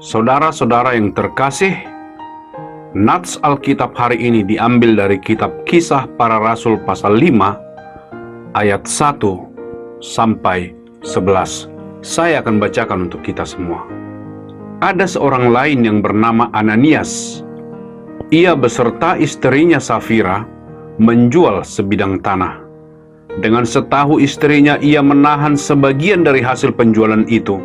Saudara-saudara yang terkasih, nats Alkitab hari ini diambil dari kitab Kisah Para Rasul pasal 5 ayat 1 sampai 11. Saya akan bacakan untuk kita semua. Ada seorang lain yang bernama Ananias. Ia beserta istrinya Safira menjual sebidang tanah. Dengan setahu istrinya, ia menahan sebagian dari hasil penjualan itu,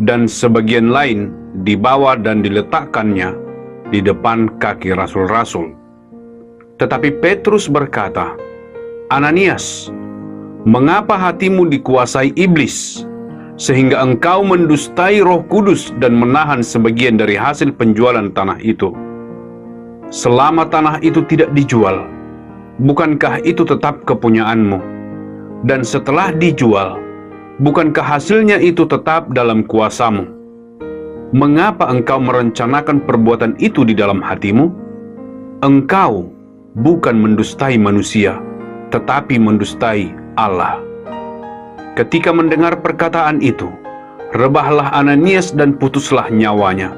dan sebagian lain dibawa dan diletakkannya di depan kaki rasul-rasul. Tetapi Petrus berkata, "Ananias, mengapa hatimu dikuasai iblis, sehingga engkau mendustai Roh Kudus dan menahan sebagian dari hasil penjualan tanah itu? Selama tanah itu tidak dijual, bukankah itu tetap kepunyaanmu? Dan setelah dijual, bukankah hasilnya itu tetap dalam kuasamu? Mengapa engkau merencanakan perbuatan itu di dalam hatimu? Engkau bukan mendustai manusia, tetapi mendustai Allah." Ketika mendengar perkataan itu, rebahlah Ananias dan putuslah nyawanya.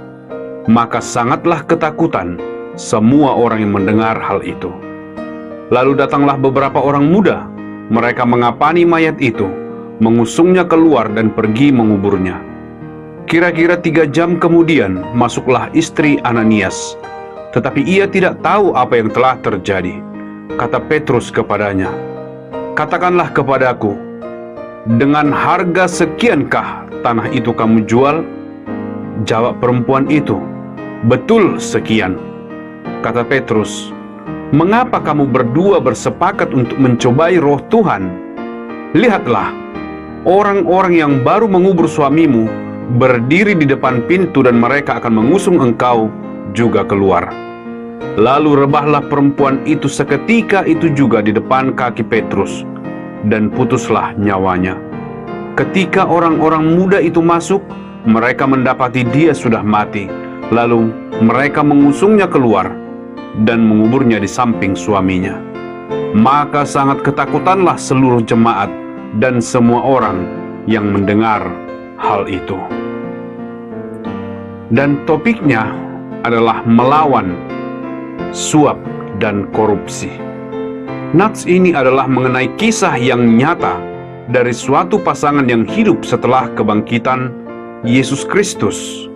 Maka sangatlah ketakutan semua orang yang mendengar hal itu. Lalu datanglah beberapa orang muda. Mereka mengapani mayat itu, mengusungnya keluar dan pergi menguburnya. Kira-kira 3 jam kemudian masuklah istri Ananias, tetapi ia tidak tahu apa yang telah terjadi. Kata Petrus kepadanya, "Katakanlah kepadaku, dengan harga sekiankah tanah itu kamu jual?" Jawab perempuan itu, "Betul sekian." Kata Petrus, "Mengapa kamu berdua bersepakat untuk mencobai roh Tuhan? Lihatlah, orang-orang yang baru mengubur suamimu berdiri di depan pintu dan mereka akan mengusung engkau juga keluar." Lalu rebahlah perempuan itu seketika itu juga di depan kaki Petrus, dan putuslah nyawanya. Ketika orang-orang muda itu masuk, mereka mendapati dia sudah mati. Lalu mereka mengusungnya keluar dan menguburnya di samping suaminya. Maka sangat ketakutanlah seluruh jemaat dan semua orang yang mendengar hal itu. Dan topiknya adalah melawan suap dan korupsi. Nats ini adalah mengenai kisah yang nyata dari suatu pasangan yang hidup setelah kebangkitan Yesus Kristus.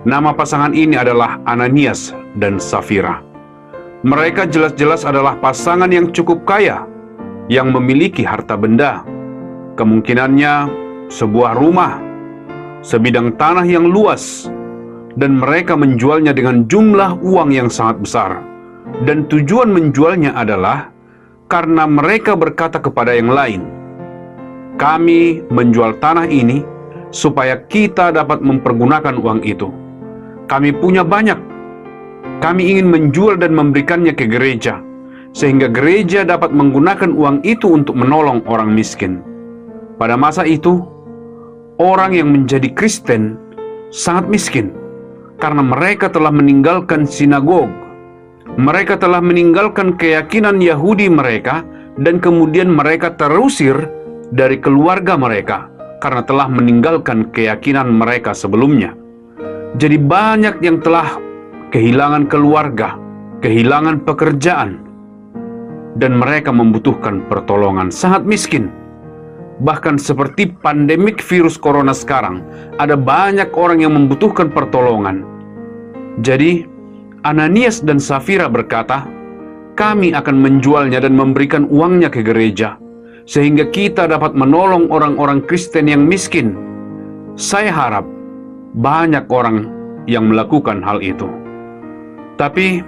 Nama pasangan ini adalah Ananias dan Safira. Mereka jelas-jelas adalah pasangan yang cukup kaya, yang memiliki harta benda. Kemungkinannya sebuah rumah, sebidang tanah yang luas, dan mereka menjualnya dengan jumlah uang yang sangat besar. Dan tujuan menjualnya adalah karena mereka berkata kepada yang lain, "Kami menjual tanah ini supaya kita dapat mempergunakan uang itu. Kami punya banyak. Kami ingin menjual dan memberikannya ke gereja, sehingga gereja dapat menggunakan uang itu untuk menolong orang miskin." Pada masa itu, orang yang menjadi Kristen sangat miskin, karena mereka telah meninggalkan sinagog. Mereka telah meninggalkan keyakinan Yahudi mereka, dan kemudian mereka terusir dari keluarga mereka, karena telah meninggalkan keyakinan mereka sebelumnya. Jadi banyak yang telah kehilangan keluarga, kehilangan pekerjaan, dan mereka membutuhkan pertolongan, sangat miskin. Bahkan seperti pandemik virus corona sekarang, ada banyak orang yang membutuhkan pertolongan. Jadi, Ananias dan Safira berkata, "Kami akan menjualnya dan memberikan uangnya ke gereja, sehingga kita dapat menolong orang-orang Kristen yang miskin." Saya harap banyak orang yang melakukan hal itu. Tapi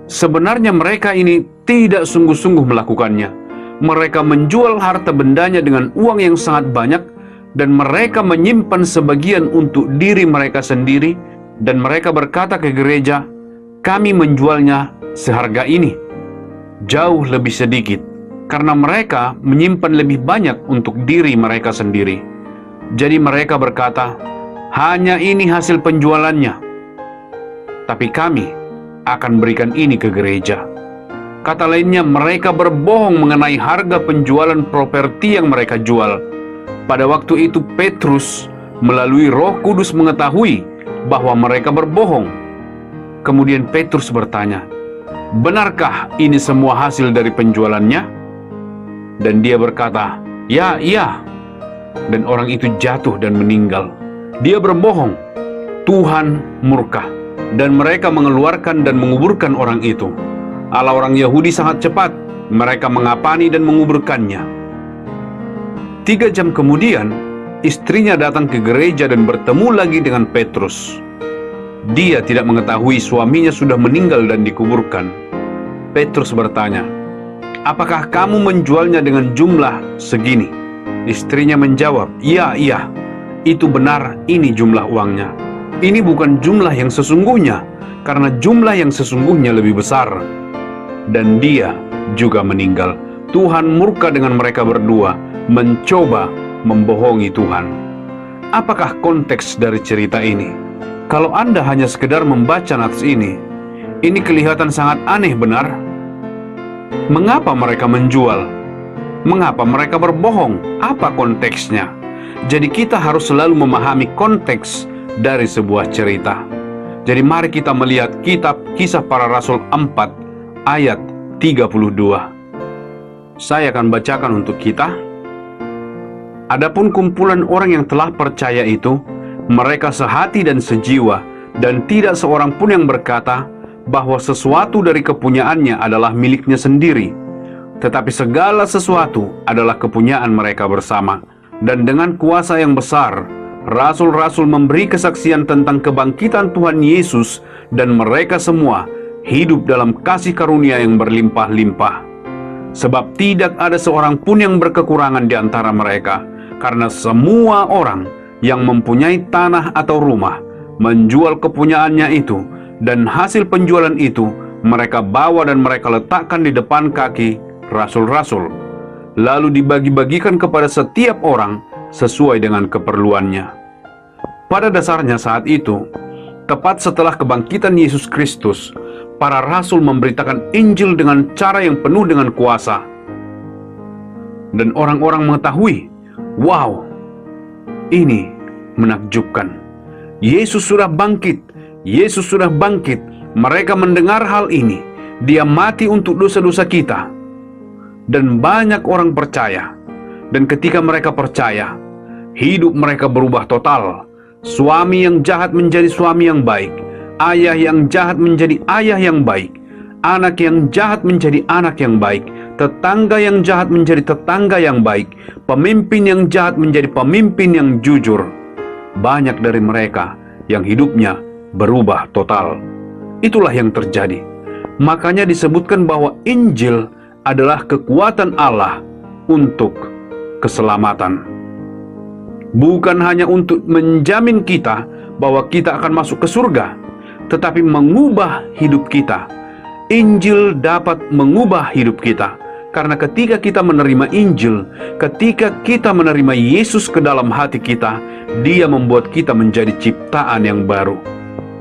sebenarnya mereka ini tidak sungguh-sungguh melakukannya. Mereka menjual harta bendanya dengan uang yang sangat banyak, dan mereka menyimpan sebagian untuk diri mereka sendiri, dan mereka berkata ke gereja, "Kami menjualnya seharga ini." Jauh lebih sedikit, karena mereka menyimpan lebih banyak untuk diri mereka sendiri. Jadi mereka berkata, "Hanya ini hasil penjualannya, tapi kami akan berikan ini ke gereja." Kata lainnya, mereka berbohong mengenai harga penjualan properti yang mereka jual. Pada waktu itu Petrus melalui Roh Kudus mengetahui bahwa mereka berbohong. Kemudian Petrus bertanya, "Benarkah ini semua hasil dari penjualannya?" Dan dia berkata, "Ya, iya." Dan orang itu jatuh dan meninggal. Dia berbohong. Tuhan murka, dan mereka mengeluarkan dan menguburkan orang itu. Allah orang Yahudi sangat cepat, mereka mengapani dan menguburkannya. 3 jam kemudian, istrinya datang ke gereja dan bertemu lagi dengan Petrus. Dia tidak mengetahui suaminya sudah meninggal dan dikuburkan. Petrus bertanya, "Apakah kamu menjualnya dengan jumlah segini?" Istrinya menjawab, "Iya, iya, itu benar, ini jumlah uangnya. Ini bukan jumlah yang sesungguhnya, karena jumlah yang sesungguhnya lebih besar." Dan dia juga meninggal. Tuhan murka dengan mereka berdua, mencoba membohongi Tuhan. Apakah konteks dari cerita ini? Kalau Anda hanya sekedar membaca nats ini kelihatan sangat aneh, benar? Mengapa mereka menjual? Mengapa mereka berbohong? Apa konteksnya? Jadi kita harus selalu memahami konteks dari sebuah cerita. Jadi mari kita melihat kitab Kisah Para Rasul 4 ayat 32. Saya akan bacakan untuk kita. Adapun kumpulan orang yang telah percaya itu, mereka sehati dan sejiwa, dan tidak seorang pun yang berkata bahwa sesuatu dari kepunyaannya adalah miliknya sendiri, tetapi segala sesuatu adalah kepunyaan mereka bersama. Dan dengan kuasa yang besar, rasul-rasul memberi kesaksian tentang kebangkitan Tuhan Yesus, dan mereka semua hidup dalam kasih karunia yang berlimpah-limpah. Sebab tidak ada seorang pun yang berkekurangan di antara mereka, karena semua orang yang mempunyai tanah atau rumah menjual kepunyaannya itu, dan hasil penjualan itu mereka bawa dan mereka letakkan di depan kaki rasul-rasul, lalu dibagi-bagikan kepada setiap orang sesuai dengan keperluannya. Pada dasarnya saat itu, tepat setelah kebangkitan Yesus Kristus, para rasul memberitakan Injil dengan cara yang penuh dengan kuasa. Dan orang-orang mengetahui, wow, ini menakjubkan. Yesus sudah bangkit, Yesus sudah bangkit. Mereka mendengar hal ini. Dia mati untuk dosa-dosa kita. Dan banyak orang percaya. Dan ketika mereka percaya, hidup mereka berubah total. Suami yang jahat menjadi suami yang baik. Ayah yang jahat menjadi ayah yang baik. Anak yang jahat menjadi anak yang baik. Tetangga yang jahat menjadi tetangga yang baik. Pemimpin yang jahat menjadi pemimpin yang jujur. Banyak dari mereka yang hidupnya berubah total. Itulah yang terjadi. Makanya disebutkan bahwa Injil adalah kekuatan Allah untuk keselamatan. Bukan hanya untuk menjamin kita bahwa kita akan masuk ke surga, tetapi mengubah hidup kita. Injil dapat mengubah hidup kita. Karena ketika kita menerima Injil, ketika kita menerima Yesus ke dalam hati kita, Dia membuat kita menjadi ciptaan yang baru.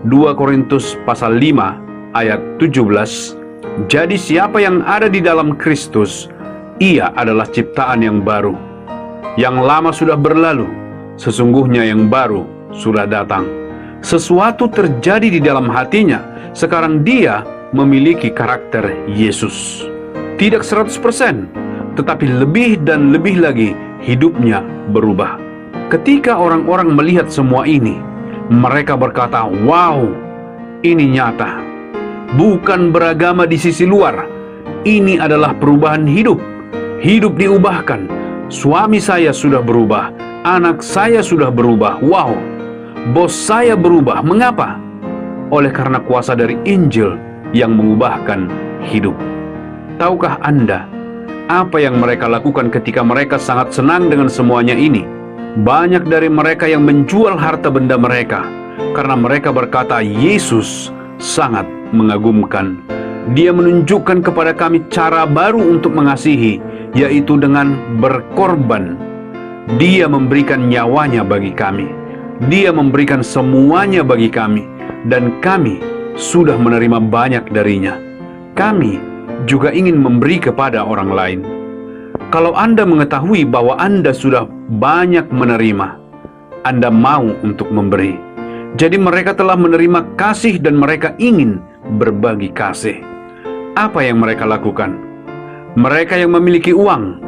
2 Korintus pasal 5 ayat 17. Jadi siapa yang ada di dalam Kristus, ia adalah ciptaan yang baru. Yang lama sudah berlalu, sesungguhnya yang baru sudah datang. Sesuatu terjadi di dalam hatinya. Sekarang dia memiliki karakter Yesus. Tidak 100%, tetapi lebih dan lebih lagi hidupnya berubah. Ketika orang-orang melihat semua ini, mereka berkata, wow, ini nyata. Bukan beragama di sisi luar. Ini adalah perubahan hidup. Hidup diubahkan. Suami saya sudah berubah. Anak saya sudah berubah. Wow. Bos saya berubah. Mengapa? Oleh karena kuasa dari Injil yang mengubahkan hidup. Tahukah Anda apa yang mereka lakukan ketika mereka sangat senang dengan semuanya ini? Banyak dari mereka yang menjual harta benda mereka karena mereka berkata, Yesus sangat mengagumkan. Dia menunjukkan kepada kami cara baru untuk mengasihi, yaitu dengan berkorban. Dia memberikan nyawanya bagi kami. Dia memberikan semuanya bagi kami, dan kami sudah menerima banyak darinya. Kami juga ingin memberi kepada orang lain. Kalau Anda mengetahui bahwa Anda sudah banyak menerima, Anda mau untuk memberi. Jadi mereka telah menerima kasih dan mereka ingin berbagi kasih. Apa yang mereka lakukan? Mereka yang memiliki uang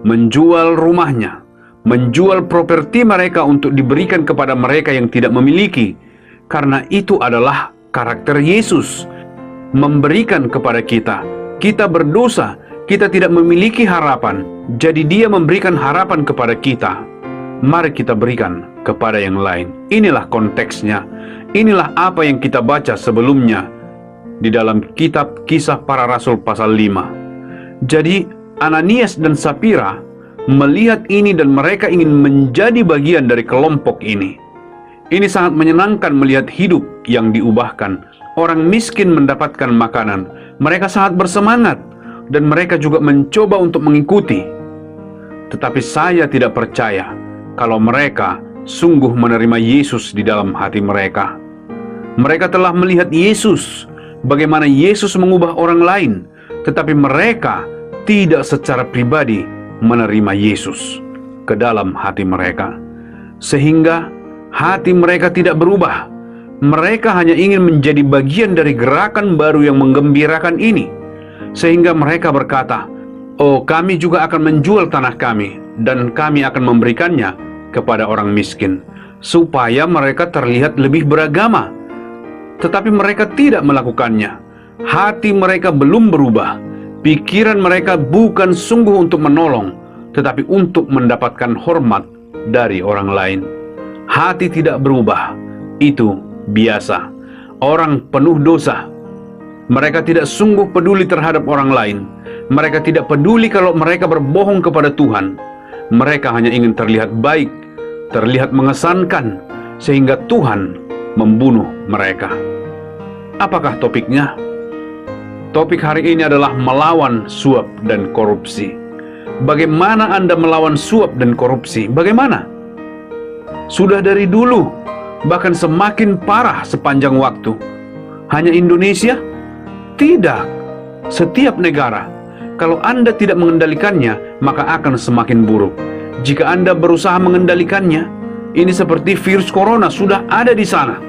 menjual rumahnya, menjual properti mereka untuk diberikan kepada mereka yang tidak memiliki. Karena itu adalah karakter Yesus, memberikan kepada kita. Kita berdosa, kita tidak memiliki harapan, jadi Dia memberikan harapan kepada kita. Mari kita berikan kepada yang lain. Inilah konteksnya. Inilah apa yang kita baca sebelumnya di dalam kitab Kisah Para Rasul pasal 5. Jadi Ananias dan Sapira melihat ini dan mereka ingin menjadi bagian dari kelompok ini. Ini sangat menyenangkan melihat hidup yang diubahkan. Orang miskin mendapatkan makanan. Mereka sangat bersemangat dan mereka juga mencoba untuk mengikuti. Tetapi saya tidak percaya kalau mereka sungguh menerima Yesus di dalam hati mereka. Mereka telah melihat Yesus, bagaimana Yesus mengubah orang lain, tetapi mereka tidak secara pribadi menerima Yesus ke dalam hati mereka. Sehingga hati mereka tidak berubah. Mereka hanya ingin menjadi bagian dari gerakan baru yang menggembirakan ini. Sehingga mereka berkata, "Oh, kami juga akan menjual tanah kami, dan kami akan memberikannya kepada orang miskin," supaya mereka terlihat lebih beragama. Tetapi mereka tidak melakukannya. Hati mereka belum berubah. Pikiran mereka bukan sungguh untuk menolong, tetapi untuk mendapatkan hormat dari orang lain. Hati tidak berubah. Itu biasa. Orang penuh dosa. Mereka tidak sungguh peduli terhadap orang lain. Mereka tidak peduli kalau mereka berbohong kepada Tuhan. Mereka hanya ingin terlihat baik, terlihat mengesankan, sehingga Tuhan membunuh mereka. Apakah topiknya? Topik hari ini adalah melawan suap dan korupsi. Bagaimana Anda melawan suap dan korupsi? Bagaimana? Sudah dari dulu, bahkan semakin parah sepanjang waktu. Hanya Indonesia? Tidak. Setiap negara. Kalau Anda tidak mengendalikannya, maka akan semakin buruk. Jika Anda berusaha mengendalikannya, ini seperti virus corona sudah ada di sana,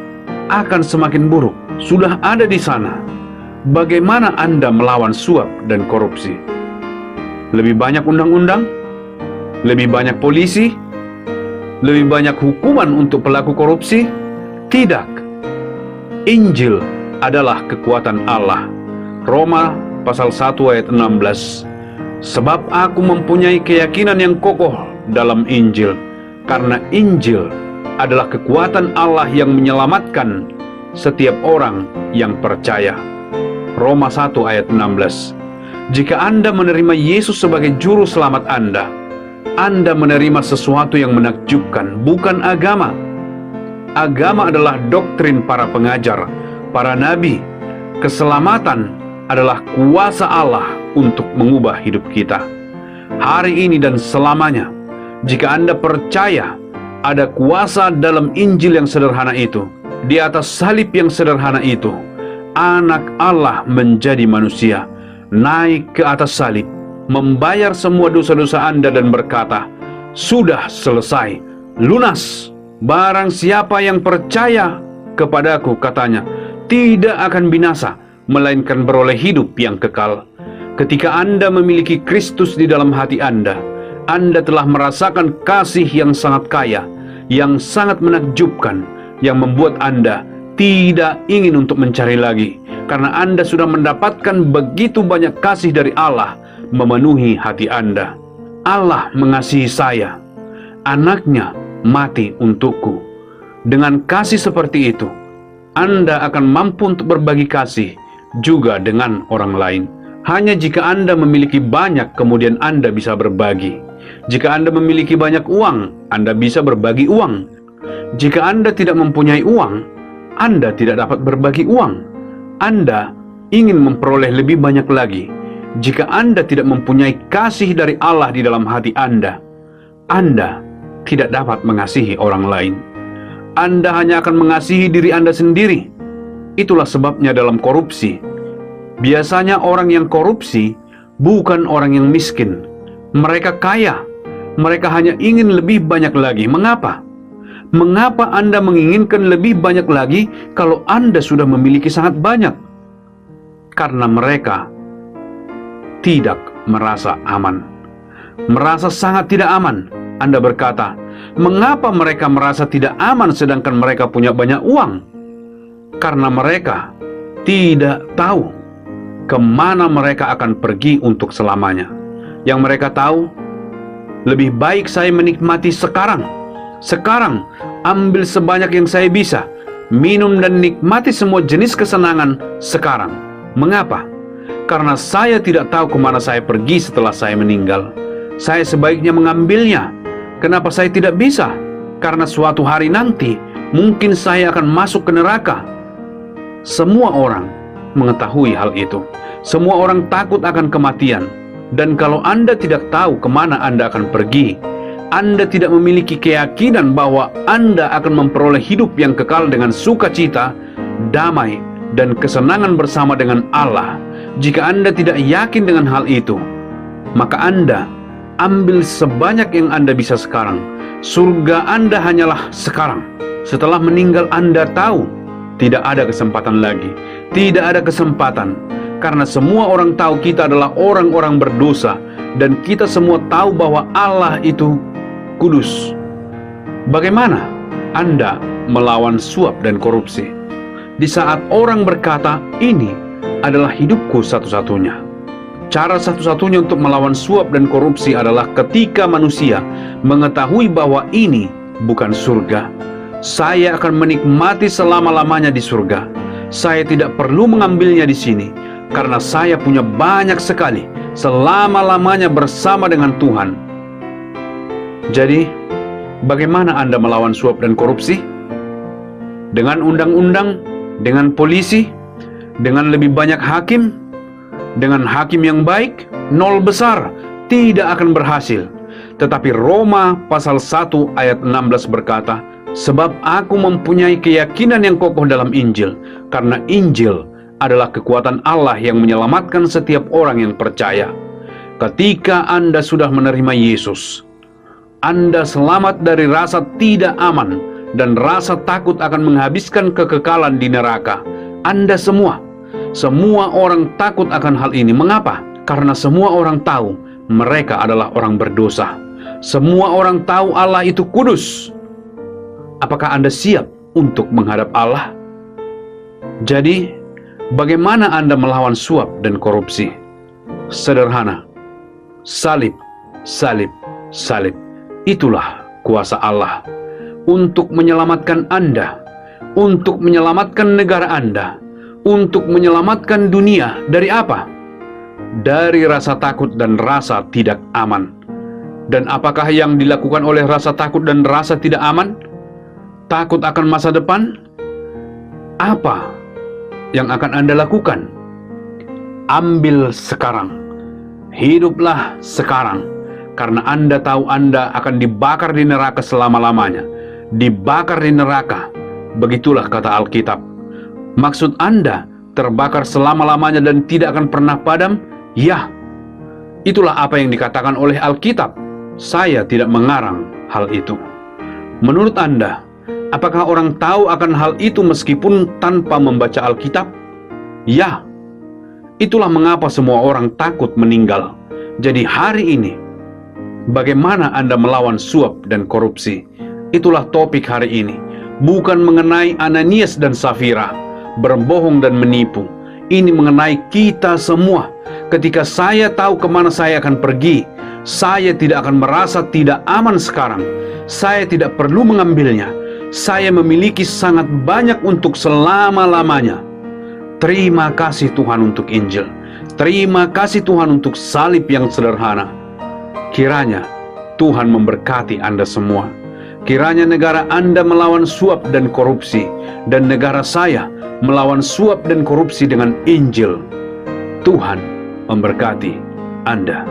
akan semakin buruk. Sudah ada di sana. Bagaimana Anda melawan suap dan korupsi? Lebih banyak undang-undang? Lebih banyak polisi? Lebih banyak hukuman untuk pelaku korupsi? Tidak. Injil adalah kekuatan Allah. Roma pasal 1 ayat 16. Sebab aku mempunyai keyakinan yang kokoh dalam Injil, karena Injil adalah kekuatan Allah yang menyelamatkan setiap orang yang percaya. Roma 1 ayat 16. Jika Anda menerima Yesus sebagai juru selamat Anda menerima sesuatu yang menakjubkan, bukan agama. Agama adalah doktrin para pengajar, para nabi. Keselamatan adalah kuasa Allah untuk mengubah hidup kita. Hari ini dan selamanya, jika Anda percaya ada kuasa dalam Injil yang sederhana itu, di atas salib yang sederhana itu, Anak Allah menjadi manusia, naik ke atas salib, membayar semua dosa-dosa Anda dan berkata, "Sudah selesai, lunas. Barang siapa yang percaya kepadaku," katanya, "tidak akan binasa, melainkan beroleh hidup yang kekal." Ketika Anda memiliki Kristus di dalam hati Anda telah merasakan kasih yang sangat kaya, yang sangat menakjubkan, yang membuat Anda tidak ingin untuk mencari lagi, karena Anda sudah mendapatkan begitu banyak kasih dari Allah memenuhi hati Anda. Allah mengasihi saya, anaknya mati untukku. Dengan kasih seperti itu, Anda akan mampu untuk berbagi kasih juga dengan orang lain. Hanya jika Anda memiliki banyak, kemudian Anda bisa berbagi. Jika Anda memiliki banyak uang, Anda bisa berbagi uang. Jika Anda tidak mempunyai uang, Anda tidak dapat berbagi uang. Anda ingin memperoleh lebih banyak lagi. Jika Anda tidak mempunyai kasih dari Allah di dalam hati Anda tidak dapat mengasihi orang lain. Anda hanya akan mengasihi diri Anda sendiri. Itulah sebabnya dalam korupsi, biasanya orang yang korupsi bukan orang yang miskin. Mereka kaya. Mereka hanya ingin lebih banyak lagi. Mengapa? Mengapa Anda menginginkan lebih banyak lagi kalau Anda sudah memiliki sangat banyak? Karena mereka tidak merasa aman. Merasa sangat tidak aman. Anda berkata, mengapa mereka merasa tidak aman sedangkan mereka punya banyak uang? Karena mereka tidak tahu kemana mereka akan pergi untuk selamanya. Yang mereka tahu, lebih baik saya menikmati sekarang. Sekarang, ambil sebanyak yang saya bisa, minum dan nikmati semua jenis kesenangan sekarang. Mengapa? Karena saya tidak tahu kemana saya pergi setelah saya meninggal. Saya sebaiknya mengambilnya. Kenapa saya tidak bisa? Karena suatu hari nanti, mungkin saya akan masuk ke neraka. Semua orang mengetahui hal itu. Semua orang takut akan kematian. Dan kalau Anda tidak tahu kemana Anda akan pergi, Anda tidak memiliki keyakinan bahwa Anda akan memperoleh hidup yang kekal dengan sukacita, damai, dan kesenangan bersama dengan Allah. Jika Anda tidak yakin dengan hal itu, maka Anda ambil sebanyak yang Anda bisa sekarang. Surga Anda hanyalah sekarang. Setelah meninggal Anda tahu, tidak ada kesempatan lagi. Tidak ada kesempatan. Karena semua orang tahu kita adalah orang-orang berdosa. Dan kita semua tahu bahwa Allah itu kudus. Bagaimana Anda melawan suap dan korupsi? Di saat orang berkata, ini adalah hidupku satu-satunya. Cara satu-satunya untuk melawan suap dan korupsi adalah ketika manusia mengetahui bahwa ini bukan surga. Saya akan menikmati selama-lamanya di surga. Saya tidak perlu mengambilnya di sini, karena saya punya banyak sekali selama-lamanya bersama dengan Tuhan. Jadi, bagaimana Anda melawan suap dan korupsi? Dengan undang-undang, dengan polisi, dengan lebih banyak hakim, dengan hakim yang baik, nol besar, tidak akan berhasil. Tetapi Roma pasal 1 ayat 16 berkata, sebab aku mempunyai keyakinan yang kokoh dalam Injil, karena Injil adalah kekuatan Allah yang menyelamatkan setiap orang yang percaya. Ketika Anda sudah menerima Yesus, Anda selamat dari rasa tidak aman dan rasa takut akan menghabiskan kekekalan di neraka. Anda semua orang takut akan hal ini. Mengapa? Karena semua orang tahu mereka adalah orang berdosa. Semua orang tahu Allah itu kudus. Apakah Anda siap untuk menghadap Allah? Jadi, bagaimana Anda melawan suap dan korupsi? Sederhana. Salib, salib, salib. Itulah kuasa Allah untuk menyelamatkan Anda, untuk menyelamatkan negara Anda, untuk menyelamatkan dunia dari apa? Dari rasa takut dan rasa tidak aman. Dan apakah yang dilakukan oleh rasa takut dan rasa tidak aman? Takut akan masa depan? Apa yang akan Anda lakukan? Ambil sekarang. Hiduplah sekarang. Karena Anda tahu Anda akan dibakar di neraka selama-lamanya. Dibakar di neraka. Begitulah kata Alkitab. Maksud Anda terbakar selama-lamanya dan tidak akan pernah padam? Ya, itulah apa yang dikatakan oleh Alkitab. Saya tidak mengarang hal itu. Menurut Anda, apakah orang tahu akan hal itu meskipun tanpa membaca Alkitab? Ya, itulah mengapa semua orang takut meninggal. Jadi hari ini, bagaimana Anda melawan suap dan korupsi? Itulah topik hari ini. Bukan mengenai Ananias dan Safira, berbohong dan menipu. Ini mengenai kita semua. Ketika saya tahu kemana saya akan pergi, saya tidak akan merasa tidak aman sekarang. Saya tidak perlu mengambilnya. Saya memiliki sangat banyak untuk selama-lamanya. Terima kasih Tuhan untuk Injil. Terima kasih Tuhan untuk salib yang sederhana. Kiranya Tuhan memberkati Anda semua. Kiranya negara Anda melawan suap dan korupsi, dan negara saya melawan suap dan korupsi dengan Injil. Tuhan memberkati Anda.